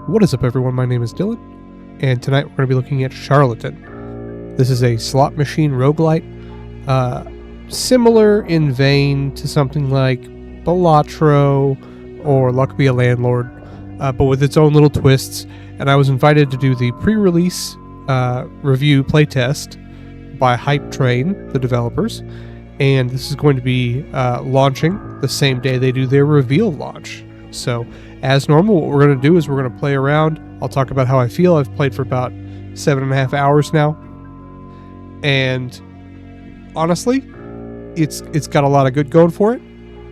What is up, everyone? My name is Dylan, and tonight we're going to be looking at Charlatan. This is a slot machine roguelite, similar in vein to something like Balatro or Luck Be a Landlord, but with its own little twists. And I was invited to do the pre-release review playtest by Hype Train, the developers, and this is going to be launching the same day they do their reveal launch. So, as normal, what we're going to do is we're going to play around. I'll talk about how I feel. I've played for about 7.5 hours now, and honestly, it's got a lot of good going for it.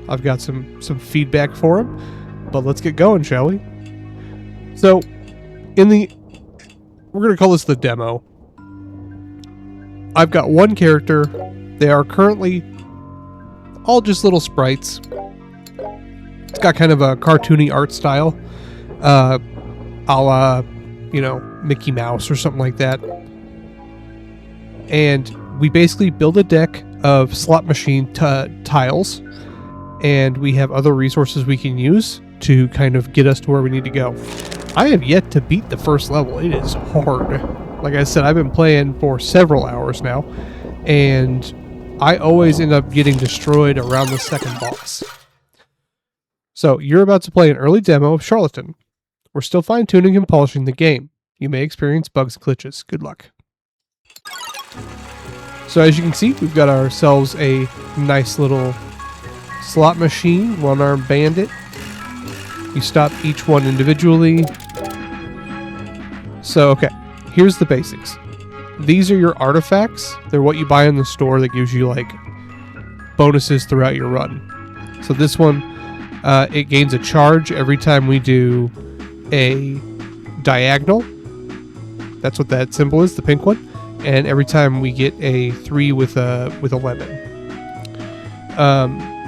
I've got some feedback for him, but let's get going, shall we? So, we're going to call this the demo. I've got one character. They are currently all just little sprites. It's got kind of a cartoony art style, a la, Mickey Mouse or something like that. And we basically build a deck of slot machine tiles, and we have other resources we can use to kind of get us to where we need to go. I have yet to beat the first level. It is hard. Like I said, I've been playing for several hours now, and I always end up getting destroyed around the second boss. So, you're about to play an early demo of Charlatan. We're still fine-tuning and polishing the game. You may experience bugs and glitches. Good luck. So, as you can see, we've got ourselves a nice little slot machine, one-arm bandit. You stop each one individually. So, okay, here's the basics. These are your artifacts. They're what you buy in the store that gives you, bonuses throughout your run. So this one, it gains a charge every time we do a diagonal. That's what that symbol is, the pink one. And every time we get a 3 with a lemon.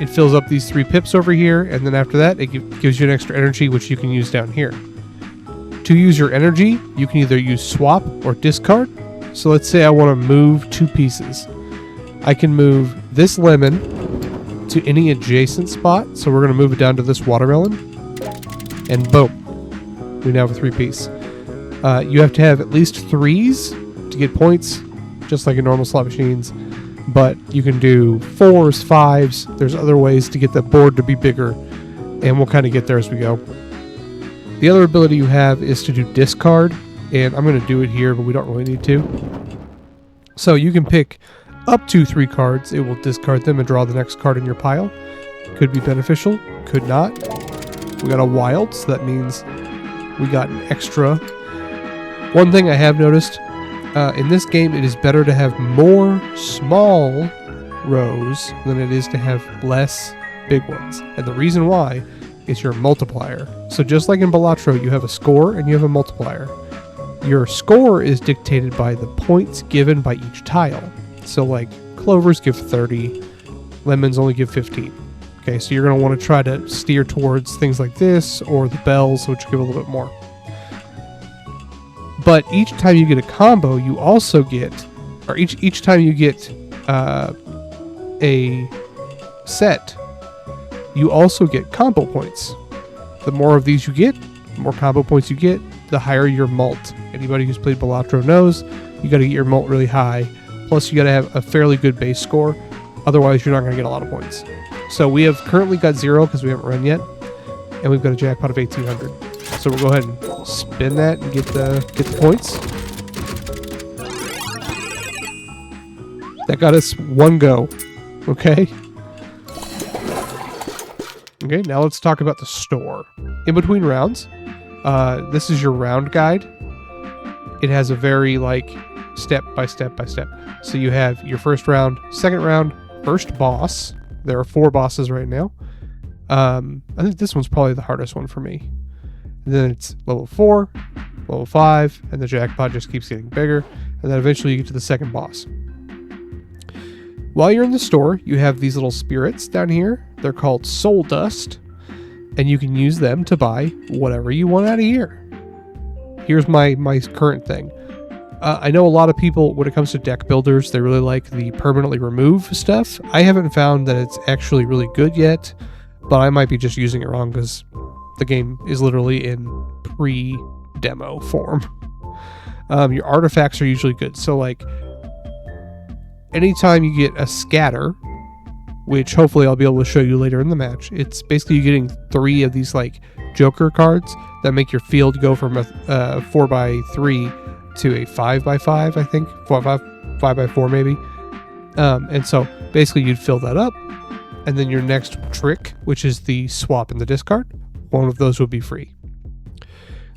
It fills up these 3 pips over here, and then after that, it gives you an extra energy, which you can use down here. To use your energy, you can either use swap or discard. So let's say I want to move 2 pieces. I can move this lemon to any adjacent spot. So we're going to move it down to this watermelon. And boom. We now have a 3-piece. You have to have at least 3s to get points, just like in normal slot machines. But you can do 4s, 5s. There's other ways to get the board to be bigger. And we'll kind of get there as we go. The other ability you have is to do discard. And I'm going to do it here, but we don't really need to. So you can pick up to 3 cards. It will discard them and draw the next card in your pile. Could be beneficial, could not. We got a wild, so that means we got an extra. One thing I have noticed, in this game, it is better to have more small rows than it is to have less big ones. And the reason why is your multiplier. So just like in Balatro, you have a score and you have a multiplier. Your score is dictated by the points given by each tile. So clovers give 30, lemons only give 15. Okay, so you're going to want to try to steer towards things like this or the bells, which give a little bit more. But each time you get a combo, you also get, or each time you get a set, you also get combo points. The more of these you get, the more combo points you get, the higher your mult. Anybody who's played Balatro knows you got to get your mult really high. Plus, you got to have a fairly good base score. Otherwise, you're not going to get a lot of points. So we have currently got 0 because we haven't run yet, and we've got a jackpot of 1,800. So we'll go ahead and spin that and get the points. That got us 1 go. Okay. Okay. Now let's talk about the store. In between rounds, this is your round guide. It has a very step by step by step. So you have your first round, second round, first boss. There are 4 bosses right now. I think this one's probably the hardest one for me. And then it's level 4, level 5, and the jackpot just keeps getting bigger. And then eventually you get to the second boss. While you're in the store, you have these little spirits down here. They're called soul dust. And you can use them to buy whatever you want out of here. Here's my current thing. I know a lot of people, when it comes to deck builders, they really like the permanently remove stuff. I haven't found that it's actually really good yet, but I might be just using it wrong because the game is literally in demo form. Your artifacts are usually good. So like anytime you get a scatter, which hopefully I'll be able to show you later in the match, it's basically you getting 3 of these like Joker cards that make your field go from a 4x3 to a 5x5, I think. 5x4 maybe. And so basically you'd fill that up, and then your next trick, which is the swap and the discard, one of those would be free.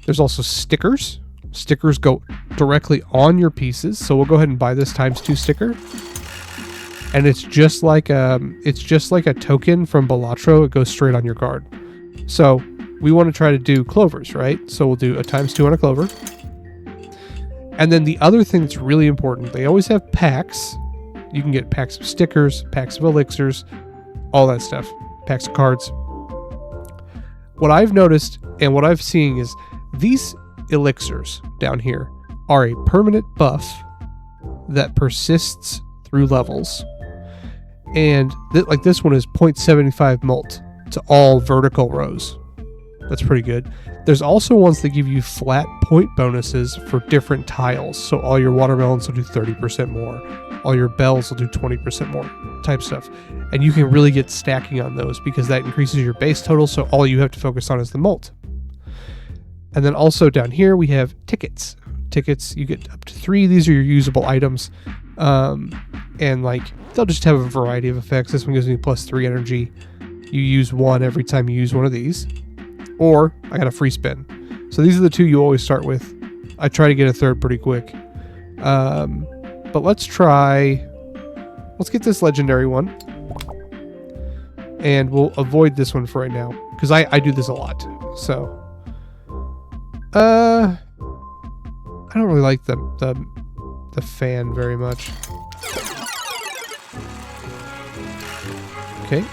There's also stickers. Stickers go directly on your pieces, so we'll go ahead and buy this ×2 sticker. And it's just like a token from Balatro. It goes straight on your card. So we want to try to do clovers, right? So we'll do a ×2 on a clover. And then the other thing that's really important, they always have packs. You can get packs of stickers, packs of elixirs, all that stuff, packs of cards. What I've noticed and what I've seen is these elixirs down here are a permanent buff that persists through levels. And like this one is 0.75 mult to all vertical rows. That's pretty good. There's also ones that give you flat point bonuses for different tiles. So all your watermelons will do 30% more. All your bells will do 20% more type stuff. And you can really get stacking on those because that increases your base total. So all you have to focus on is the mult. And then also down here we have tickets. Tickets, you get up to 3. These are your usable items. And like they'll just have a variety of effects. This one gives me +3 energy. You use 1 every time you use one of these. Or I got a free spin. So these are the 2 you always start with. I try to get a third pretty quick. But let's get this legendary one. And we'll avoid this one for right now. Because I do this a lot. So I don't really like the fan very much. Okay.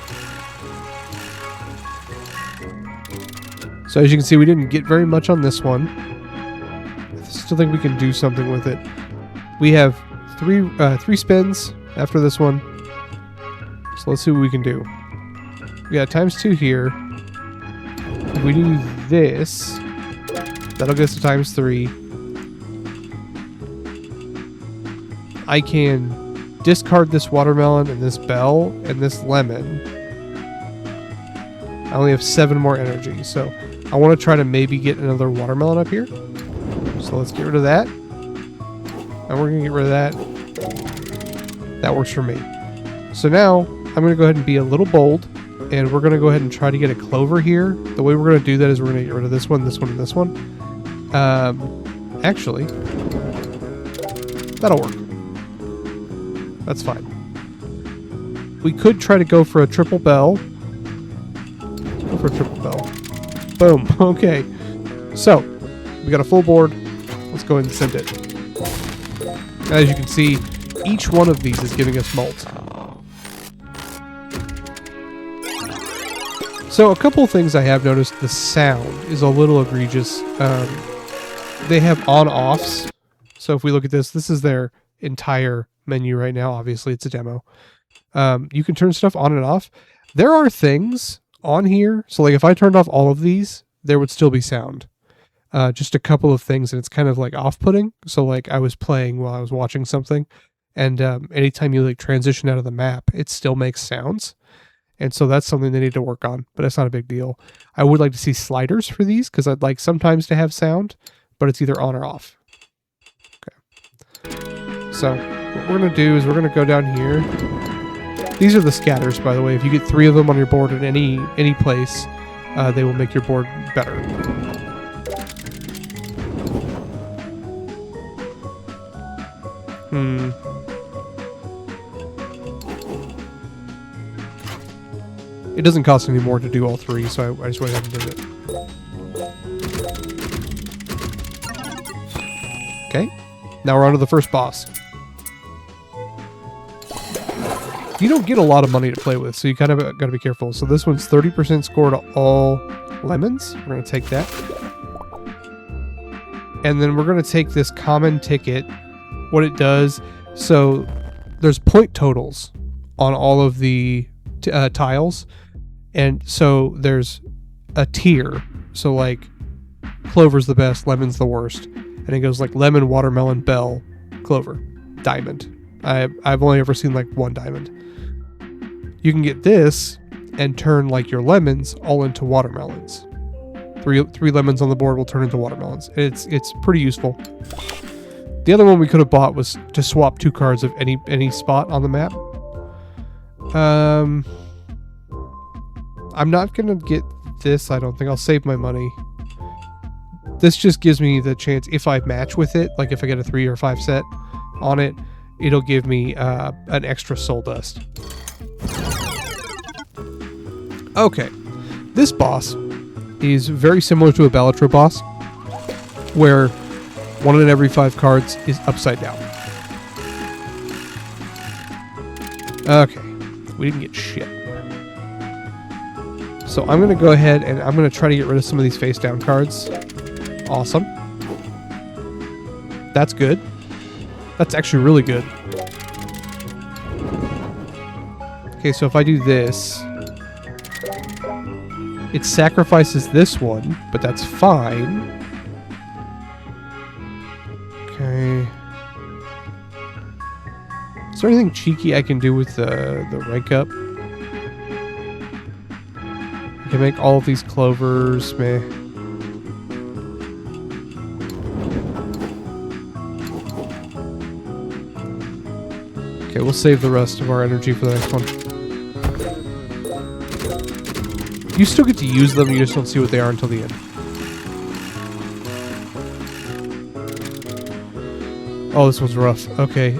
So as you can see, we didn't get very much on this one. I still think we can do something with it. We have 3 spins after this one. So let's see what we can do. We got ×2 here. If we do this, that'll get us to ×3. I can discard this watermelon and this bell and this lemon. I only have 7 more energy, so I want to try to maybe get another watermelon up here. So let's get rid of that. And we're going to get rid of that. That works for me. So now I'm going to go ahead and be a little bold, and we're going to go ahead and try to get a clover here. The way we're going to do that is we're going to get rid of this one, this one, and this one. Actually, that'll work. That's fine. We could try to go for a triple bell. Let's go for a triple bell. Boom. Okay. So, we got a full board. Let's go ahead and send it. As you can see, each one of these is giving us mult. So, a couple of things I have noticed. The sound is a little egregious. They have on-offs. So, if we look at this, this is their entire menu right now. Obviously, it's a demo. You can turn stuff on and off. There are things on here. So like if I turned off all of these, there would still be sound. Just a couple of things, and it's kind of like off-putting. So like I was playing while I was watching something, and anytime you like transition out of the map, it still makes sounds. And so that's something they need to work on, but it's not a big deal. I would like to see sliders for these because I'd like sometimes to have sound, but it's either on or off. Okay. So what we're going to do is we're going to go down here. These are the scatters, by the way. If you get 3 of them on your board at any place, they will make your board better. It doesn't cost any more to do all 3, so I just went ahead and did it. Okay, now we're on to the first boss. You don't get a lot of money to play with, so you kind of got to be careful. So this one's 30% score to all lemons. We're going to take that. And then we're going to take this common ticket. What it does, so there's point totals on all of the tiles. And so there's a tier. So like clover's the best, lemon's the worst. And it goes like lemon, watermelon, bell, clover, diamond. I've only ever seen like one diamond. You can get this and turn like your lemons all into watermelons. Three lemons on the board will turn into watermelons. It's pretty useful. The other one we could have bought was to swap 2 cards of any spot on the map. I'm not gonna get this. I don't think. I'll save my money. This just gives me the chance, if I match with it, like if I get a 3 or 5 set on it, it'll give me an extra soul dust. Okay, this boss is very similar to a Balatro boss, where 1 in every 5 cards is upside down. Okay, we didn't get shit. So I'm going to go ahead and I'm going to try to get rid of some of these face down cards. Awesome. That's good. That's actually really good. Okay, so if I do this, it sacrifices this one, but that's fine. Okay. Is there anything cheeky I can do with the rank up? I can make all of these clovers, meh. Okay, we'll save the rest of our energy for the next one. You still get to use them, you just don't see what they are until the end. Oh, this one's rough. Okay,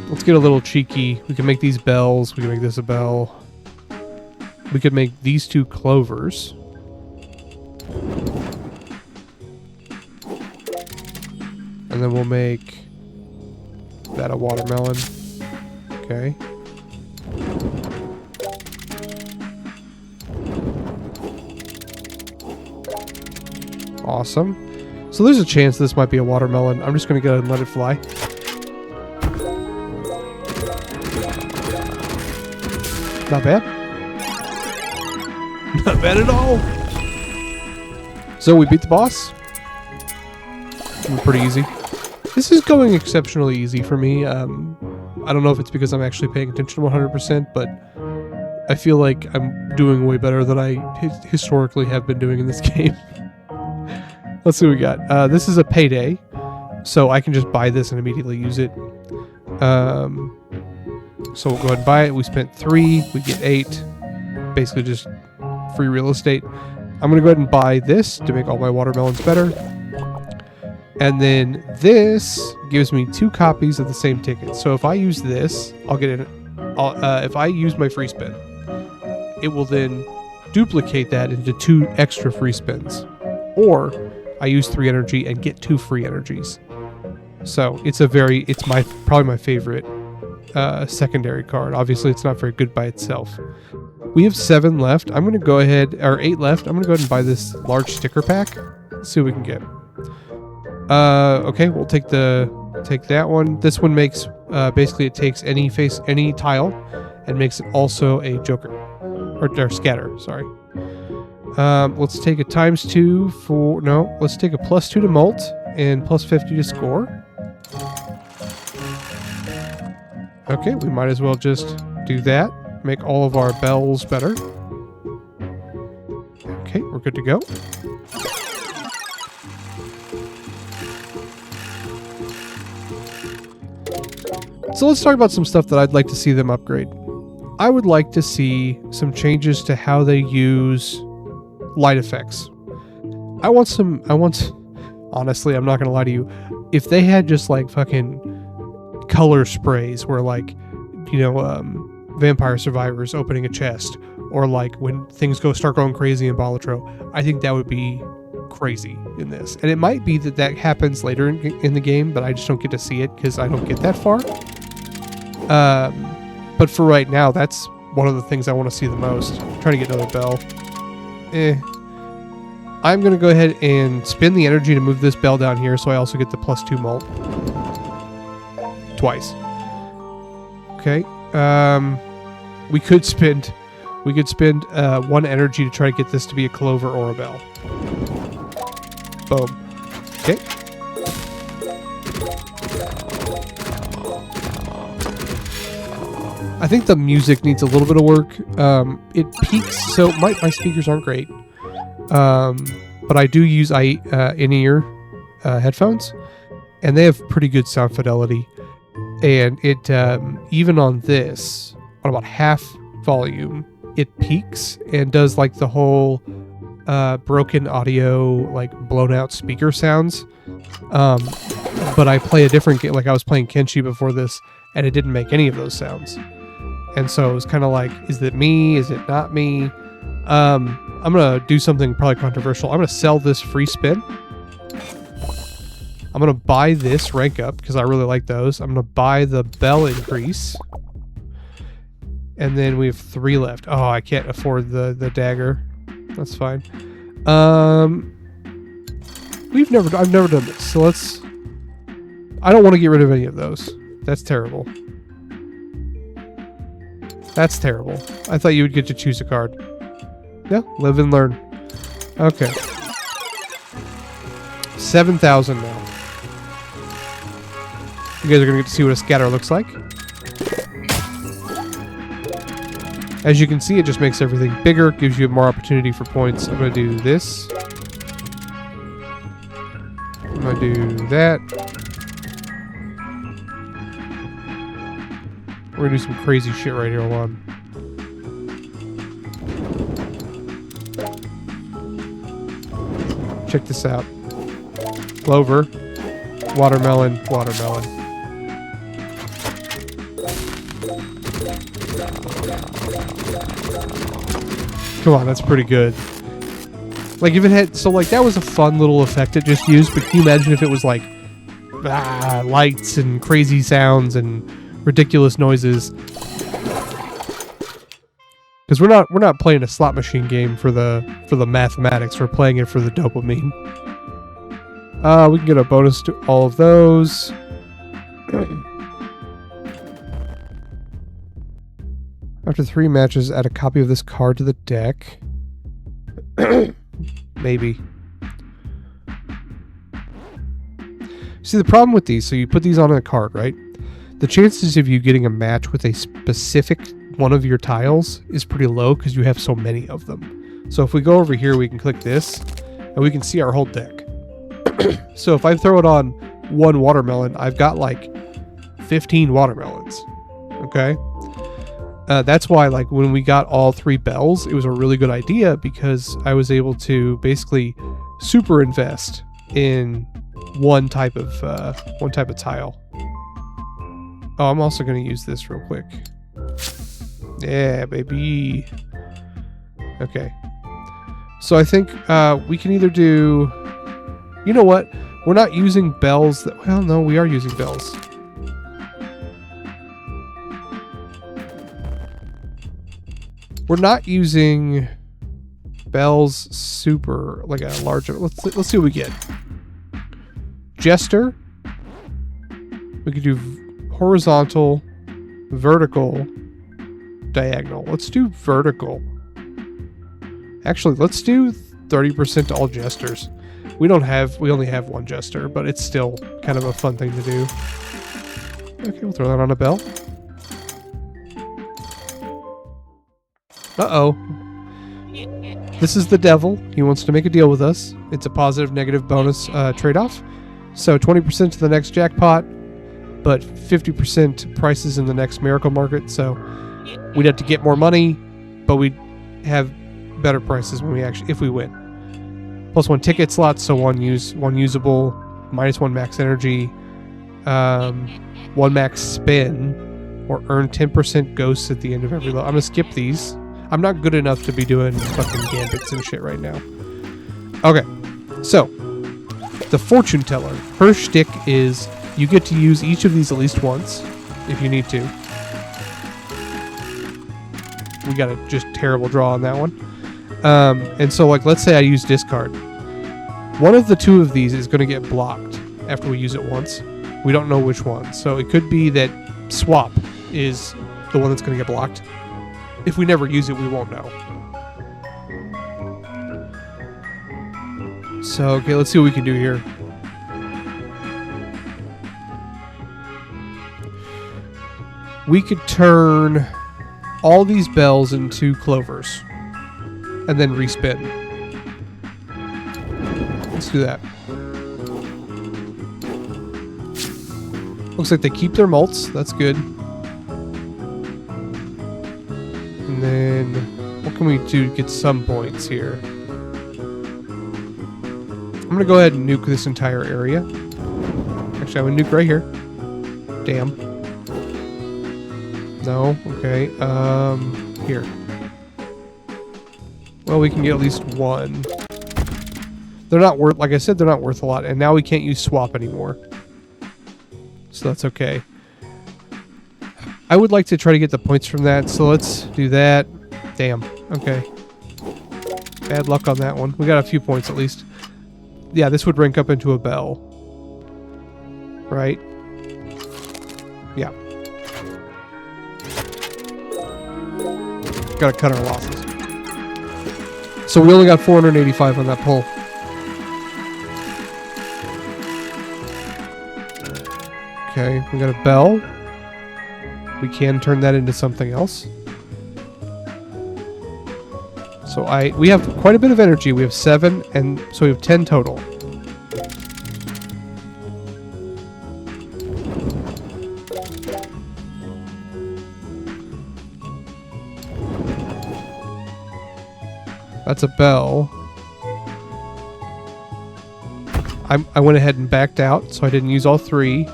let's get a little cheeky. We can make these bells. We can make this a bell. We could make these 2 clovers. And then we'll make that a watermelon. Okay. Awesome. So there's a chance this might be a watermelon. I'm just going to go ahead and let it fly. Not bad. Not bad at all. So we beat the boss. Pretty easy. This is going exceptionally easy for me. I don't know if it's because I'm actually paying attention 100%, but I feel like I'm doing way better than I historically have been doing in this game. Let's see what we got. This is a payday, so I can just buy this and immediately use it. So we'll go ahead and buy it. We spent 3, we get 8. Basically just free real estate. I'm going to go ahead and buy this to make all my watermelons better. And then this gives me 2 copies of the same ticket. So if I use this, I'll get it. If I use my free spin, it will then duplicate that into 2 extra free spins. Or I use 3 energy and get 2 free energies. So it's probably my favorite secondary card. Obviously, it's not very good by itself. We have 7 left. I'm going to go ahead, or 8 left. I'm going to go ahead and buy this large sticker pack. Let's see what we can get. Okay, we'll take that one. This one makes basically it takes any tile and makes it also a joker or scatter. Sorry. Let's take a ×2 for let's take a +2 to molt and +50 to score. Okay, we might as well just do that. Make all of our bells better. Okay, we're good to go. So let's talk about some stuff that I'd like to see them upgrade. I would like to see some changes to how they use light effects. Honestly, I'm not going to lie to you. If they had just like fucking color sprays where like, Vampire Survivors opening a chest, or like when things start going crazy in Balatro, I think that would be crazy in this. And it might be that happens later in the game, but I just don't get to see it because I don't get that far. But for right now, that's one of the things I want to see the most. I'm trying to get another bell. I'm going to go ahead and spend the energy to move this bell down here, so I also get the +2 molt. Twice. Okay. We could spend 1 energy to try to get this to be a clover or a bell. Boom. Okay. I think the music needs a little bit of work. It peaks, so my speakers aren't great. But I do use in-ear headphones, and they have pretty good sound fidelity. And it even on this, on about half volume, it peaks and does like the whole broken audio, like blown out speaker sounds. But I play a different game, like I was playing Kenshi before this, and it didn't make any of those sounds. And so it was kind of like, is it me? Is it not me? I'm going to do something probably controversial. I'm going to sell this free spin. I'm going to buy this rank up because I really like those. I'm going to buy the bell increase. And then we have 3 left. Oh, I can't afford the dagger. That's fine. I've never done this. So I don't want to get rid of any of those. That's terrible. That's terrible. I thought you would get to choose a card. Yeah, live and learn. Okay. 7,000 now. You guys are going to get to see what a scatter looks like. As you can see, it just makes everything bigger, gives you more opportunity for points. I'm going to do this. I'm going to do that. We're going to do some crazy shit right here. Hold on. Check this out. Clover. Watermelon. Watermelon. Come on, that's pretty good. Like if it had, so like that was a fun little effect it just used, but can you imagine if it was like lights and crazy sounds and ridiculous noises? Because we're not playing a slot machine game for the mathematics. We're playing it for the dopamine. We can get a bonus to all of those. After 3 matches, add a copy of this card to the deck. Maybe. See, the problem with these, so you put these on a card, right? The chances of you getting a match with a specific one of your tiles is pretty low because you have so many of them. So if we go over here, we can click this, and we can see our whole deck. So if I throw it on 1 watermelon, I've got like 15 watermelons. Okay? That's why, like, when we got all 3 bells, it was a really good idea because I was able to basically super invest in one type of tile. Oh, I'm also going to use this real quick. Yeah, baby. Okay. So I think we can either do... You know what? We're not using bells. Well, no, we are using bells. We're not using bells super, like a larger... Let's see what we get. Jester. We could do horizontal, vertical, diagonal. Let's do vertical. Actually, let's do 30% to all jesters. We only have 1 jester, but it's still kind of a fun thing to do. Okay, we'll throw that on a bell. Uh-oh. This is the devil. He wants to make a deal with us. It's a positive-negative bonus trade-off. So 20% to the next jackpot, but 50% prices in the next miracle market. So we'd have to get more money, but we'd have better prices when if we win. Plus 1 ticket slot, so 1 usable, -1 max energy, 1 max spin, or earn 10% ghosts at the end of every load. I'm gonna skip these. I'm not good enough to be doing fucking gambits and shit right now. Okay, so the fortune teller. Her shtick is you get to use each of these at least once if you need to. We got a just terrible draw on that one. And so, like, let's say I use discard. One of the 2 of these is going to get blocked after we use it once. We don't know which one. So it could be that swap is the one that's going to get blocked. If we never use it, we won't know. So, okay, let's see what we can do here. We could turn all these bells into clovers and then respin. Let's do that. Looks like they keep their malts. That's good. And then what can we do to get some points here? I'm going to go ahead and nuke this entire area. Actually, I'm going to nuke right here. Damn. No? Okay. Here. Well, we can get at least one. They're not worth, like I said, they're not worth a lot. And now we can't use swap anymore. So that's okay. I would like to try to get the points from that. So let's do that. Damn. Okay. Bad luck on that one. We got a few points at least. Yeah, this would rank up into a bell. Right? Yeah. Gotta cut our losses. So we only got 485 on that pull. Okay, we got a bell. We can turn that into something else. So we have quite a bit of energy. We have 7, and so we have 10 total. That's a bell. I went ahead and backed out, so I didn't use all 3.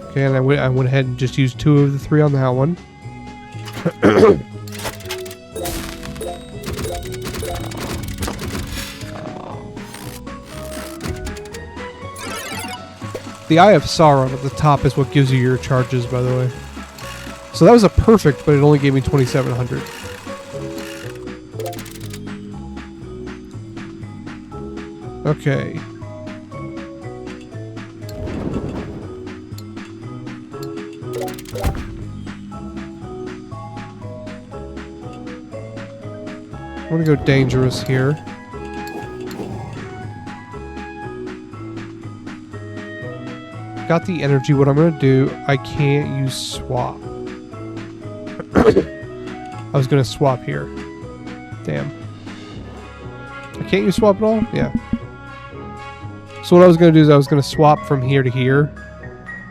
Okay, and I went ahead and just used 2 of the 3 on that one. The Eye of Sauron at the top is what gives you your charges, by the way. So that was a perfect, but it only gave me 2,700. Okay. I'm gonna go dangerous here. Got the energy. What I'm gonna do, I can't use swap. I was gonna swap here. Damn. I can't use swap at all? Yeah. So what I was gonna do is I was gonna swap from here to here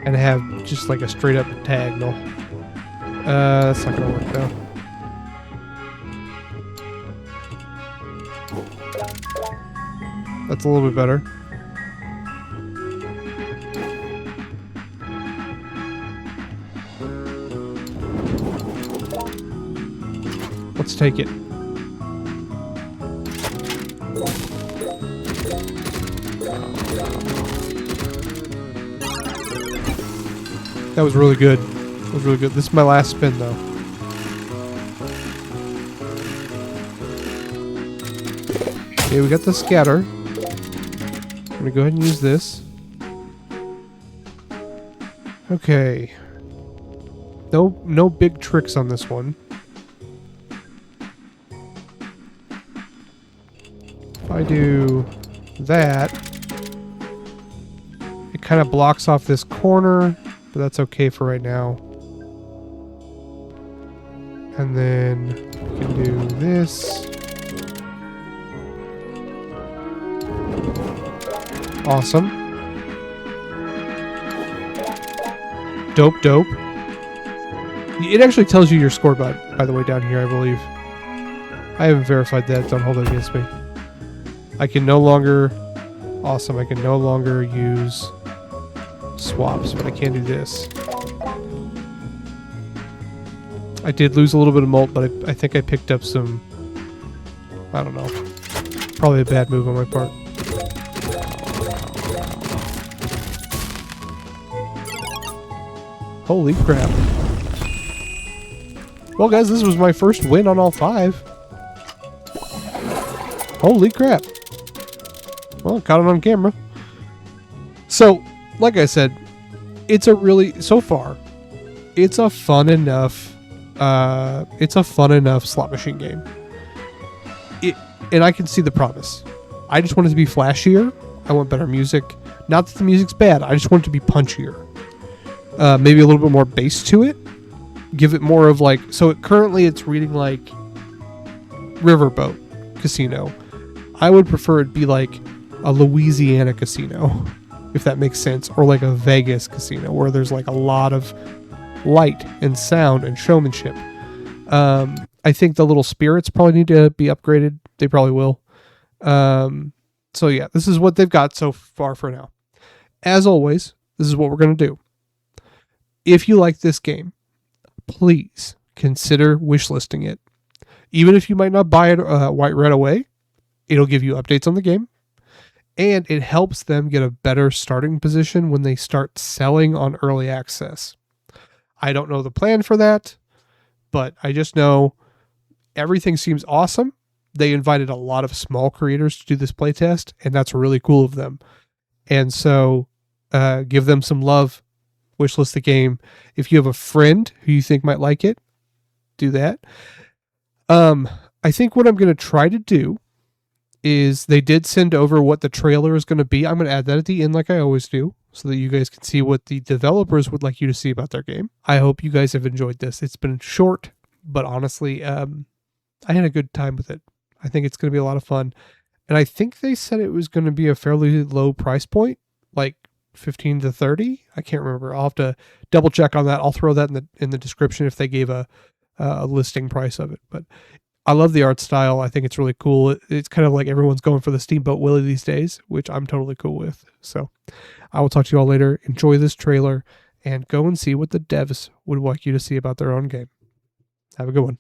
and have just like a straight up tag. No. That's not gonna work though. That's a little bit better. Let's take it. That was really good. That was really good. This is my last spin though. Okay, we got the scatter. I'm gonna go ahead and use this. Okay. No big tricks on this one. If I do that, it kind of blocks off this corner, but that's okay for right now. And then we can do this. Awesome. Dope. It actually tells you your score, by the way, down here, I believe. I haven't verified that. Don't hold it against me. I can no longer... Awesome. I can no longer use swaps, but I can do this. I did lose a little bit of malt, but I think I picked up some... I don't know. Probably a bad move on my part. Holy crap. Well, guys, this was my first win on all 5. Holy crap. Well, caught it on camera. So, like I said, it's a really, so far, it's a fun enough It's a fun enough slot machine game. And I can see the promise. I just want it to be flashier. I want better music. Not that the music's bad. I just want it to be punchier. Maybe a little bit more bass to it. Give it more of like... So currently it's reading like Riverboat Casino. I would prefer it be like a Louisiana casino, if that makes sense. Or like a Vegas casino where there's like a lot of light and sound and showmanship. I think the little spirits probably need to be upgraded. They probably will. So yeah, this is what they've got so far for now. As always, this is what we're going to do. If you like this game, please consider wishlisting it. Even if you might not buy it right away, it'll give you updates on the game. And it helps them get a better starting position when they start selling on early access. I don't know the plan for that, but I just know everything seems awesome. They invited a lot of small creators to do this playtest, and that's really cool of them. And so give them some love. Wishlist the game. If you have a friend who you think might like it, do that. I think what I'm going to try to do is they did send over what the trailer is going to be. I'm going to add that at the end like I always do so that you guys can see what the developers would like you to see about their game. I hope you guys have enjoyed this. It's been short, but honestly, I had a good time with it. I think it's going to be a lot of fun. And I think they said it was going to be a fairly low price point, like 15 to 30. I can't remember. I'll have to double check on that. I'll throw that in the description if they gave a listing price of it. But I love the art style. I think it's really cool. It's kind of like everyone's going for the Steamboat Willie these days, which I'm totally cool with. So I will talk to you all later. Enjoy this trailer and go and see what the devs would like you to see about their own game. Have a good one.